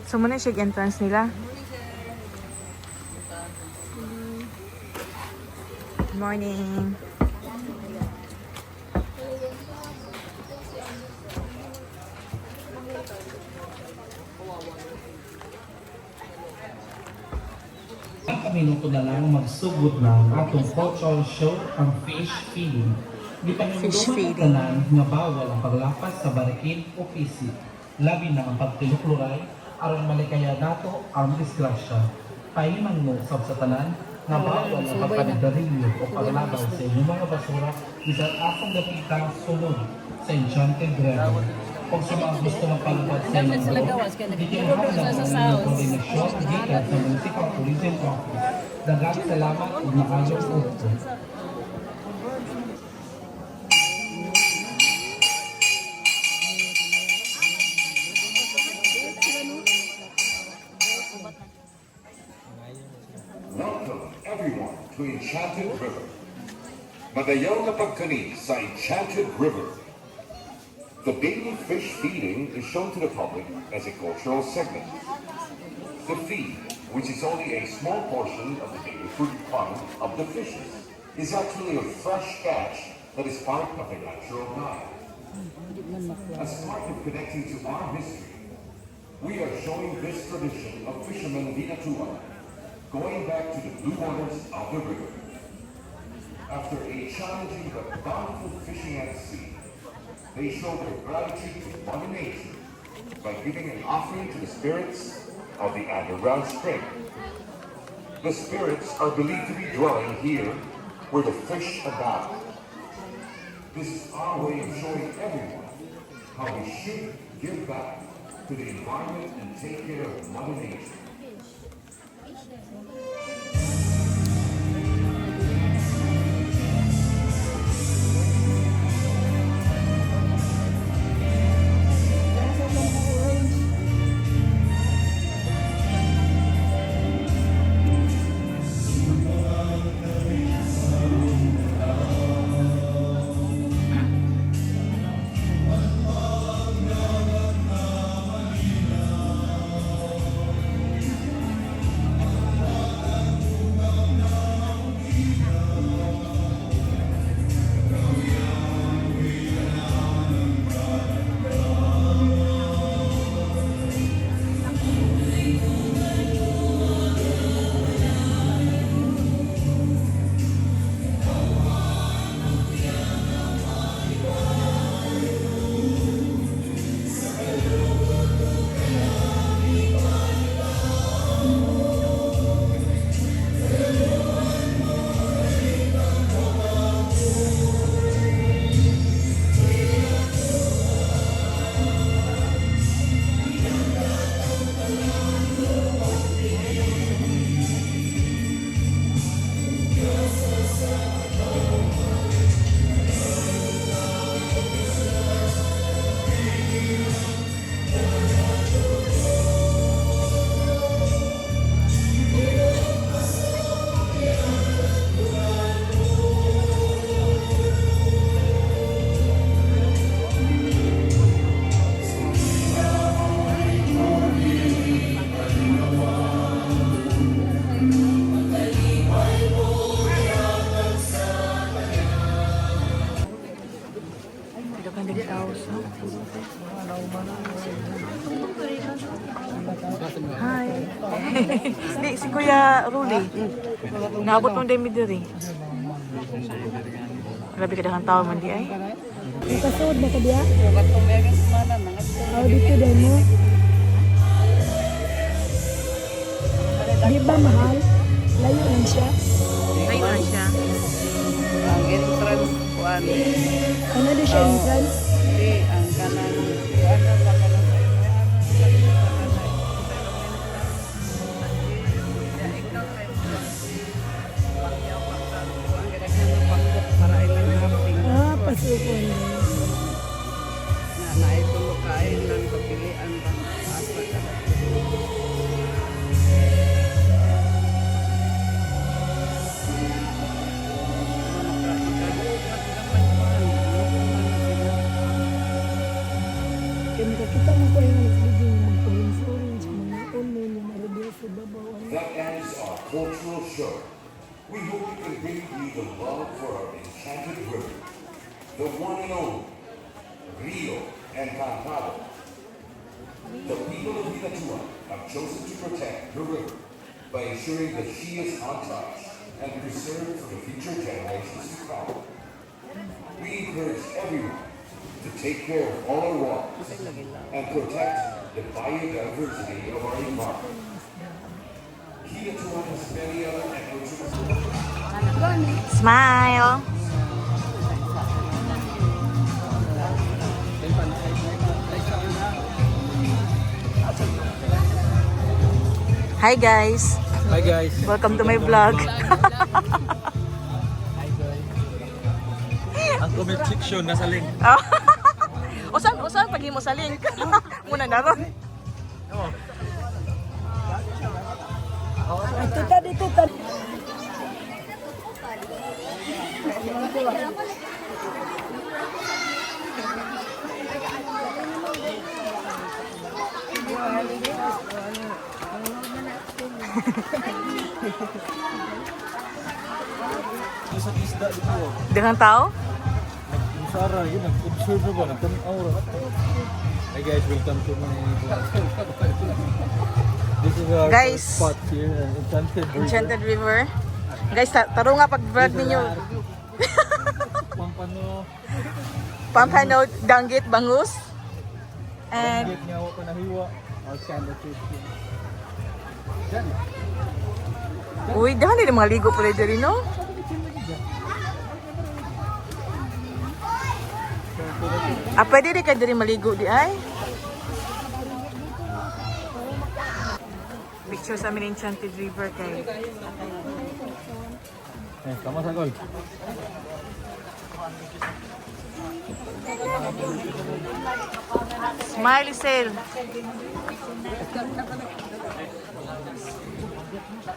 So, muna siya entrance nila. Good morning. Minuto na lang magsugod na ang atong cultural show ang fish feeding. Di pa tanan nga bawal ang paglapas sa barikid o pisik. Labi na ang pagtilukluray aron malikaya nato ang disgrasya. Pahiman mo sa tanan nga bawal ang pagpanigarilyo o paglabaw sa inyong mga basura bisan akong dapita sulod sa Enchanted River. Kung sa mga gusto ng palubad sa inyong buwan, dikinahanglan ang inyong koordinasyon gikan sa Municipal Tourism Office. Daghang salamat ug maayong udto. Welcome everyone to Enchanted River. Magayaw na pagkani sa Enchanted River. The daily fish feeding is shown to the public as a cultural segment. The feed, which is only a small portion of the daily food requirement of the fishes, is actually a fresh catch that is part of their natural diet. As part of connecting to our history, we are showing this tradition of fishermen Vinatuan, going back to the blue waters of the river. After a challenging but bountiful fishing at sea, they show their gratitude to Mother Nature by giving an offering to the spirits of the underground spring. The spirits are believed to be dwelling here where the fish abound. This is our way of showing everyone how we should give back to the environment and take care of Mother Nature. Hi. Hindi, si Kuya Rudy. Naabot mong dami diri. Grabe ka dahan tao man di ay. Nakasod na ka diya? Oh, dito din mo. Di ba mahal? Layo lang siya. Layo lang siya. Ang entrance kuan. Ano di siya entrance? Di ang kanang kuan na kanang Ah, pasupon. na naitulo kain ng pagpilian ng asa ka. That ends our cultural show. We hope we can bring you the love for our enchanted river, the one and only Rio Encantado. The people of Hinatuan have chosen to protect the river by ensuring that she is untouched and preserved for the future generations to come. We encourage everyone to take care of all our waters and protect the biodiversity of our environment. Hinatuan has many other ecotourism. Smile! Hi guys! Hi guys. Welcome to my vlog. Ang comment section nasa link. Usan pag mo sa link. Muna na ron. Dito, dito, dito. Sa isda dito. Dengan tao? Yung Sarah, yun, nag-observe na ba? Nagtanaw. Hi guys, welcome to my vlog. This is our Guys. first spot here, Enchanted River. Enchanted River. Guys, taro nga pag vlog ninyo. Pampano. Pampano, Danggit, Bangus. And Gate nga ako na hiwa. Our candle church. Diyan. uy, dahan din mga ligo pala dyan, no? Pwede rin ka dyan maligo di ay? Picture sa amin Enchanted River kay. Tama sa goal. Smiley Sale.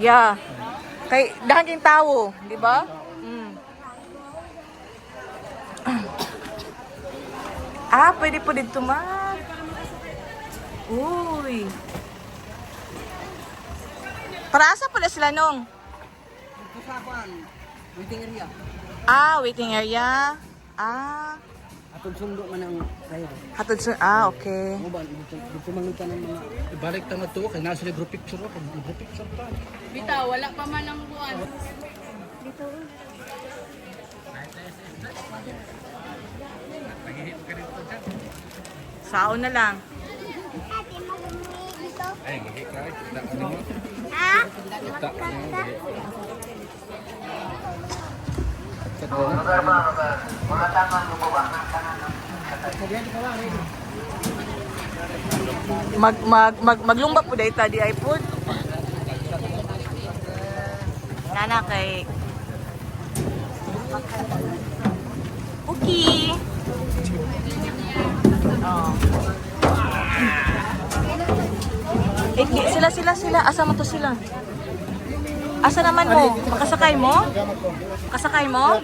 Yeah. Kay dahan kayong tao, di ba? Pwede po dito man. Uy. Para asa pala sila nung? Waiting area. Waiting area. Atong sundo man ang kayo. Hatod sa, okay. Mo ba dito mangutan ng mga ibalik ta na to kay nasa group picture ako, group picture ta. Bitaw, wala pa man ang buwan. Sao na lang. Ay, magkikay. Ano mo? Maglumba po dahil tadi ay food. Nana kay Cookie. Oh. Sila. Asa mo to sila? Asa naman mo? Makasakay mo? Makasakay mo?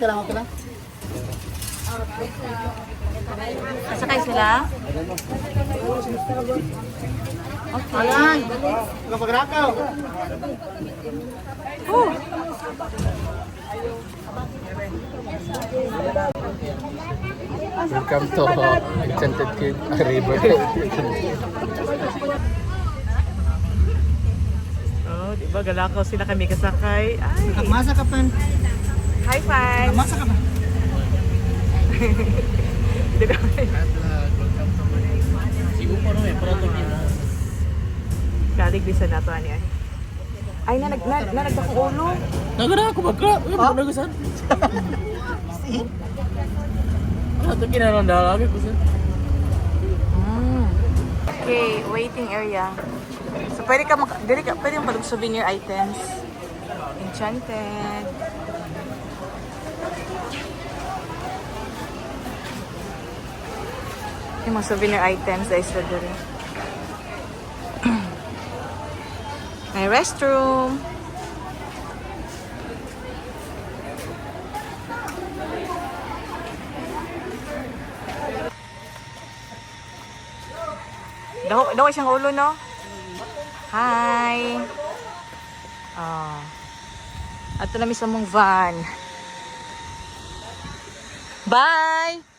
Kasakay sila? Okay. Ayan! Kapagrakaw! Welcome to Enchanted River. Diba galakaw sila kami kasakay. Ay! Masa ka pan. High five! Masa ka pa. Kalig bisa na to ani. Ay nagdakong ulo. Nagara ako bagka. Ano nagasan? Ano kinaranda lagi ko sa. Okay, waiting area. So pwede mo pag souvenir items. Enchanted. Yung mga souvenir items dahil sa dito. May restroom. Daw siyang ulo, no? Hi! Ah. Ato na mismo mong van. Bye!